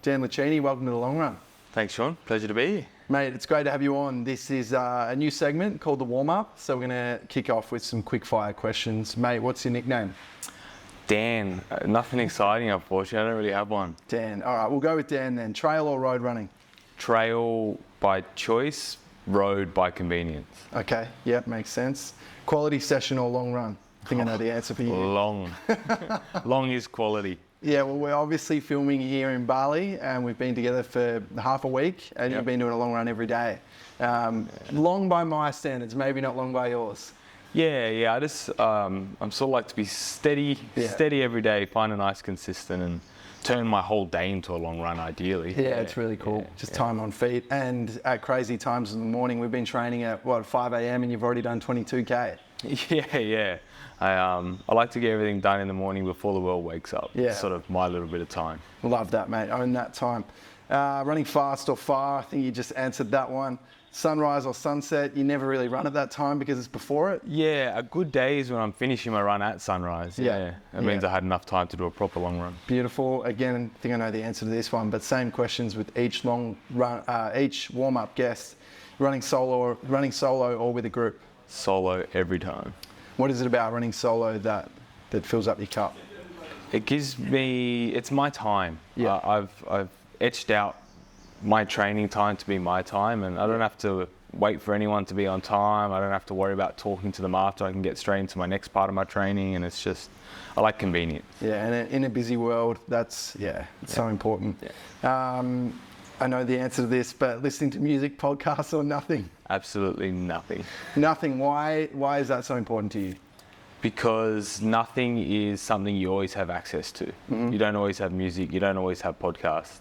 Dan Lucchini, welcome to The Long Run. Thanks, Sean. Pleasure to be here. Mate, it's great to have you on. This is a new segment called The Warm-Up, so we're going to kick off with some quick-fire questions. Mate, what's your nickname? Dan. Nothing exciting, unfortunately. I don't really have one. Dan. All right, we'll go with Dan then. Trail or road running? Trail by choice, road by convenience. Okay, yep, makes sense. Quality session or long run? I think I know the answer for you. Long. Long is quality. Yeah, well, we're obviously filming here in Bali, and we've been together for half a week, and You've been doing a long run every day. Long by my standards, maybe not long by yours. Yeah. I just, I'm sort of like to be steady every day, find a nice consistent, and turn my whole day into a long run, ideally. Yeah, it's really cool. Just time on feet, and at crazy times in the morning. We've been training at 5 a.m. and you've already done 22k. Yeah. I like to get everything done in the morning before the world wakes up. Yeah. It's sort of my little bit of time. Love that, mate. Own that time. Running fast or far, I think you just answered that one. Sunrise or sunset, you never really run at that time because it's before it? Yeah, a good day is when I'm finishing my run at sunrise. It means I had enough time to do a proper long run. Beautiful. Again, I think I know the answer to this one, but same questions with each long run, each warm-up guest. Running solo or with a group? Solo every time. What is it about running solo that fills up your cup? It's my time. Yeah. I've etched out my training time to be my time, and I don't have to wait for anyone to be on time. I don't have to worry about talking to them after. I can get straight into my next part of my training, and it's just, I like convenience. Yeah, and in a busy world, it's so important. Yeah. I know the answer to this, but listening to music, podcasts, or nothing? Absolutely nothing. Nothing. Why is that so important to you? Because nothing is something you always have access to. Mm-hmm. You don't always have music, you don't always have podcasts,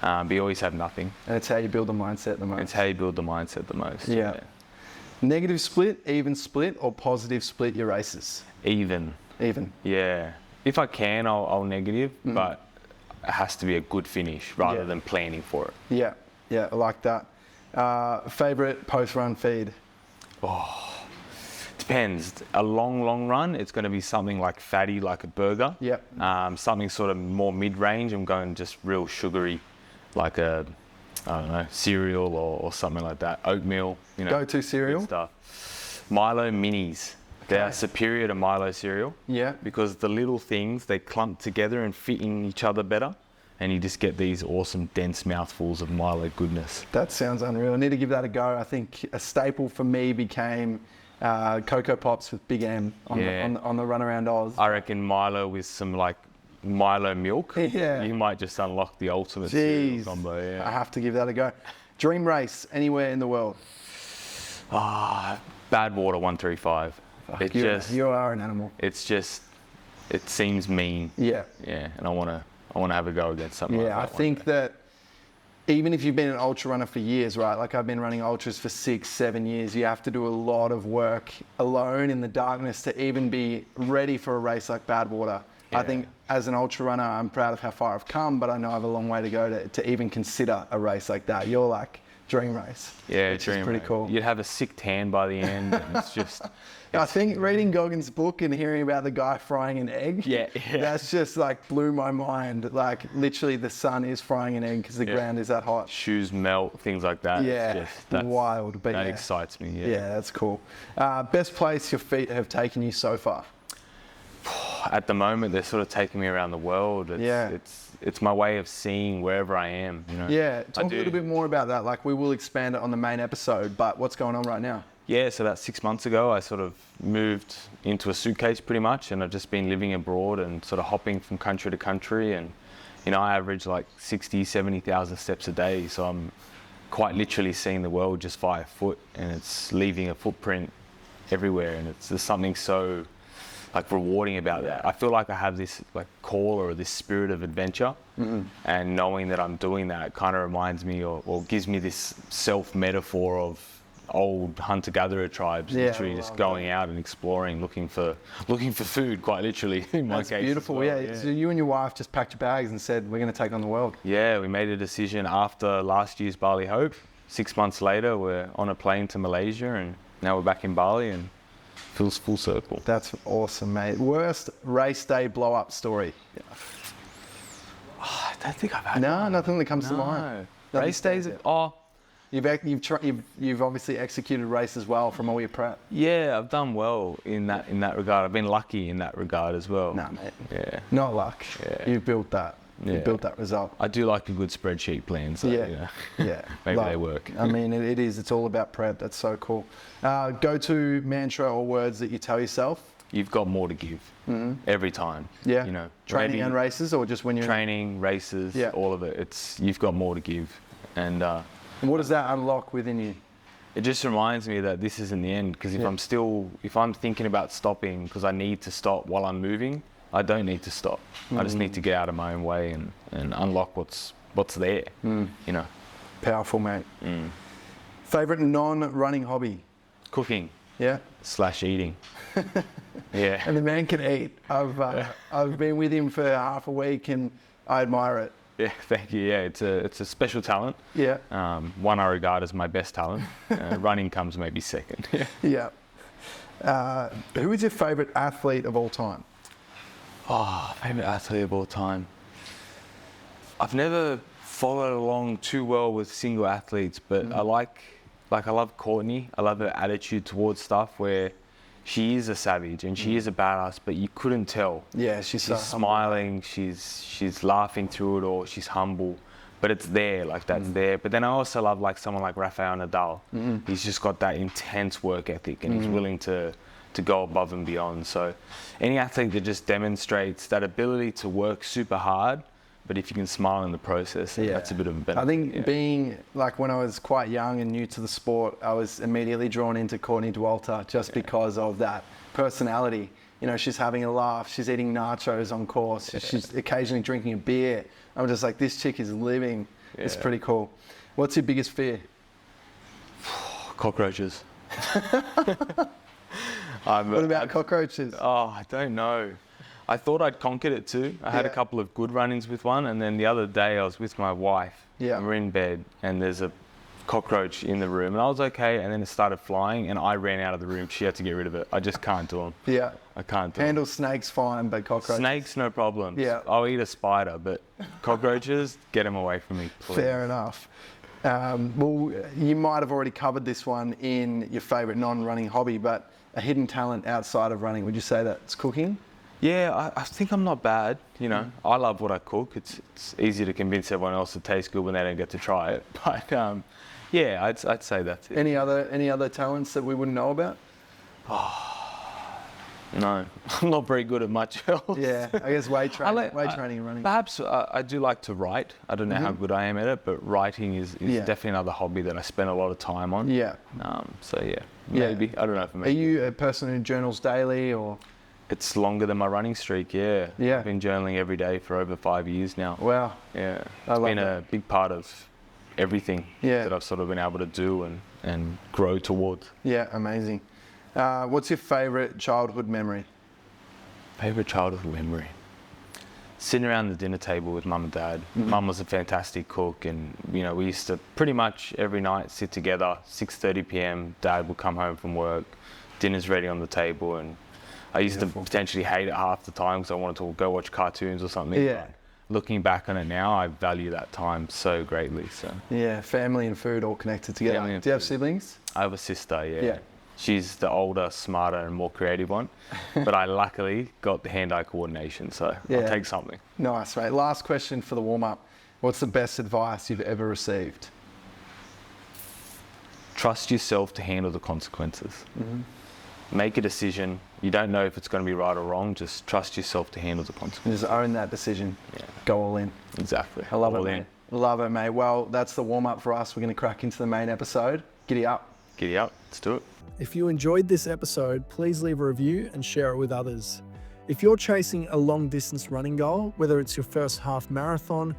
but you always have nothing. And it's how you build the mindset the most. It's how you build the mindset the most. Yeah. Negative split, even split, or positive split your races? Even. Yeah. If I can, I'll negative, but it has to be a good finish rather than planning for it. Yeah, I like that. Favorite post-run feed? Depends. A long run, it's going to be something like fatty, like a burger. Yep. Something sort of more mid-range, I'm going just real sugary, like a, I don't know, cereal or something like that. Oatmeal, Go-to cereal? Stuff. Milo minis. They are superior to Milo cereal. Yeah. Because the little things, they clump together and fit in each other better. And you just get these awesome, dense mouthfuls of Milo goodness. That sounds unreal. I need to give that a go. I think a staple for me became Cocoa Pops with Big M on the run around Oz. I reckon Milo with some like Milo milk. Yeah. You might just unlock the ultimate cereal combo. Yeah. I have to give that a go. Dream race anywhere in the world? Badwater 135. You are an animal. It's just, it seems mean. Yeah. Yeah, and I want to have a go against something like that. Yeah, I think that even if you've been an ultra runner for years, right? Like I've been running ultras for 6-7 years, you have to do a lot of work alone in the darkness to even be ready for a race like Badwater. Yeah. I think as an ultra runner, I'm proud of how far I've come, but I know I have a long way to go to even consider a race like that. You're like dream race. Yeah, which dream is pretty race. Cool. You'd have a sick tan by the end, and it's just... I think reading Goggins' book and hearing about the guy frying an egg, that's just like blew my mind. Like literally the sun is frying an egg because the ground is that hot. Shoes melt, things like that. Yeah, that's wild. But that excites me. Yeah, that's cool. Best place your feet have taken you so far? At the moment, they're sort of taking me around the world. It's my way of seeing wherever I am. Yeah, talk a little bit more about that. Like we will expand it on the main episode, but what's going on right now? Yeah, so about 6 months ago, I sort of moved into a suitcase pretty much, and I've just been living abroad and sort of hopping from country to country. And, I average like 60, 70,000 steps a day. So I'm quite literally seeing the world just via foot, and it's leaving a footprint everywhere. And there's something so like rewarding about that. I feel like I have this like call or this spirit of adventure, and knowing that I'm doing that kind of reminds me or gives me this self-metaphor of old hunter-gatherer tribes, literally just going out and exploring, looking for food, quite literally. In my case, that's beautiful. Well. Yeah. So you and your wife just packed your bags and said, "We're going to take on the world." Yeah, we made a decision after last year's Bali Hope. 6 months later, we're on a plane to Malaysia, and now we're back in Bali, and feels full circle. That's awesome, mate. Worst race day blow-up story? I don't think I've had No, one. nothing that comes to mind. No. Nothing Race days, stands out. oh, You've obviously executed races well from all your prep. yeah, I've done well in that regard. I've been lucky in that regard as well. Nah, mate. Yeah. Not luck. Yeah. You've built that. Yeah. You've built that result. I do like a good spreadsheet plan, so Yeah. you know, Yeah. maybe Love they it. work. I mean, it is. It's all about prep. That's so cool. Go-to mantra or words that you tell yourself? You've got more to give every time. Yeah. You know, Training maybe and races, or just when you're training, races, Yeah. all of it. It's you've got more to give, and And what does that unlock within you? it just reminds me that this isn't the end. Because if Yeah. if I'm thinking about stopping because I need to stop while I'm moving, I don't need to stop. I just need to get out of my own way and unlock what's there. You know, Powerful, mate. Favorite non-running hobby? cooking Yeah. / eating. Yeah. And the man can eat. I've been with him for half a week, and I admire it. Yeah, thank you. Yeah, it's a special talent. Yeah. One I regard as my best talent. Running comes maybe second. Yeah. Who is your favorite athlete of all time? Oh, favorite athlete of all time. I've never followed along too well with single athletes, but I love Courtney. I love her attitude towards stuff where she is a savage and she is a badass, but you couldn't tell. Yeah, she's so smiling, she's laughing through it, or she's humble, but it's there, like that's there. But then I also love like someone like Rafael Nadal. He's just got that intense work ethic and he's willing to go above and beyond. So any athlete that just demonstrates that ability to work super hard, but if you can smile in the process, that's a bit of a benefit. I think being like when I was quite young and new to the sport, I was immediately drawn into Courtney Dauwalter just because of that personality. You know, she's having a laugh, she's eating nachos on course, she's occasionally drinking a beer. I'm just like, this chick is living. It's pretty cool. What's your biggest fear? Cockroaches. What about cockroaches? Oh, I don't know. I thought I'd conquered it too. I had a couple of good run-ins with one, and then the other day I was with my wife. Yeah. And we're in bed, and there's a cockroach in the room, and I was okay, and then it started flying, and I ran out of the room. She had to get rid of it. I just can't do them. Yeah. I can't do them. Handle snakes fine, but cockroaches. Snakes, no problem. Yeah. I'll eat a spider, but cockroaches, get them away from me, please. Fair enough. Well, you might have already covered this one in your favourite non-running hobby, but a hidden talent outside of running, would you say that's cooking? Yeah, I think I'm not bad. You know, I love what I cook. It's easy to convince everyone else it tastes good when they don't get to try it. But yeah, I'd say that's it. Any other talents that we wouldn't know about? No, I'm not very good at much else. Yeah, I guess weight training and running. Perhaps I do like to write. I don't know how good I am at it, but writing is definitely another hobby that I spend a lot of time on. Yeah. So yeah, maybe. I don't know for me. Are you a person who journals daily or? It's longer than my running streak, yeah. Yeah. I've been journaling every day for over 5 years now. Wow. Yeah. I It's love been that. a big part of everything that I've sort of been able to do and grow towards. Yeah, amazing. What's your favourite childhood memory? Favorite childhood memory? Sitting around the dinner table with mum and dad. Mum was a fantastic cook, and you know, we used to pretty much every night sit together. 6:30 p.m. Dad would come home from work, dinner's ready on the table, and I used to potentially hate it half the time because I wanted to go watch cartoons or something. Yeah. But looking back on it now, I value that time so greatly. So Yeah, family and food all connected together. Family and Do you have food. siblings? I have a sister. Yeah. She's the older, smarter, and more creative one. But I luckily got the hand-eye coordination, so I'll take something. Nice, mate. Last question for the warm-up. What's the best advice you've ever received? Trust yourself to handle the consequences. Make a decision. You don't know if it's going to be right or wrong. Just trust yourself to handle the consequences. Just own that decision. Yeah. Go all in. Exactly. I love All it, in. mate. Love it, mate. Well, that's the warm-up for us. We're going to crack into the main episode. Giddy up. Giddy up. Let's do it. If you enjoyed this episode, please leave a review and share it with others. If you're chasing a long-distance running goal, whether it's your first half marathon,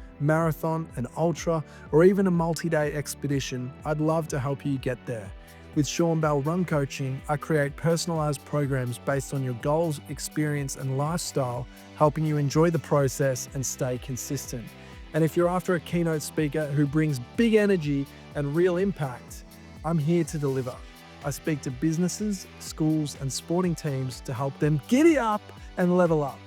an ultra, or even a multi-day expedition, I'd love to help you get there. With Sean Bell Run Coaching, I create personalized programs based on your goals, experience, and lifestyle, helping you enjoy the process and stay consistent. And if you're after a keynote speaker who brings big energy and real impact, I'm here to deliver. I speak to businesses, schools, and sporting teams to help them giddy up and level up.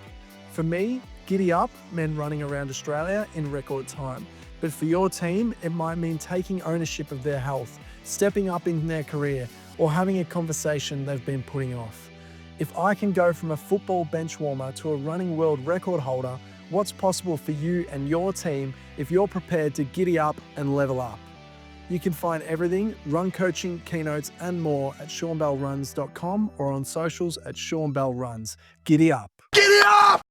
For me, giddy up meant running around Australia in record time. But for your team, it might mean taking ownership of their health, stepping up in their career, or having a conversation they've been putting off. If I can go from a football bench warmer to a running world record holder, what's possible for you and your team if you're prepared to giddy up and level up? You can find everything, run coaching, keynotes, and more at SeanBellRuns.com or on socials at SeanBellRuns. Giddy up! Giddy up!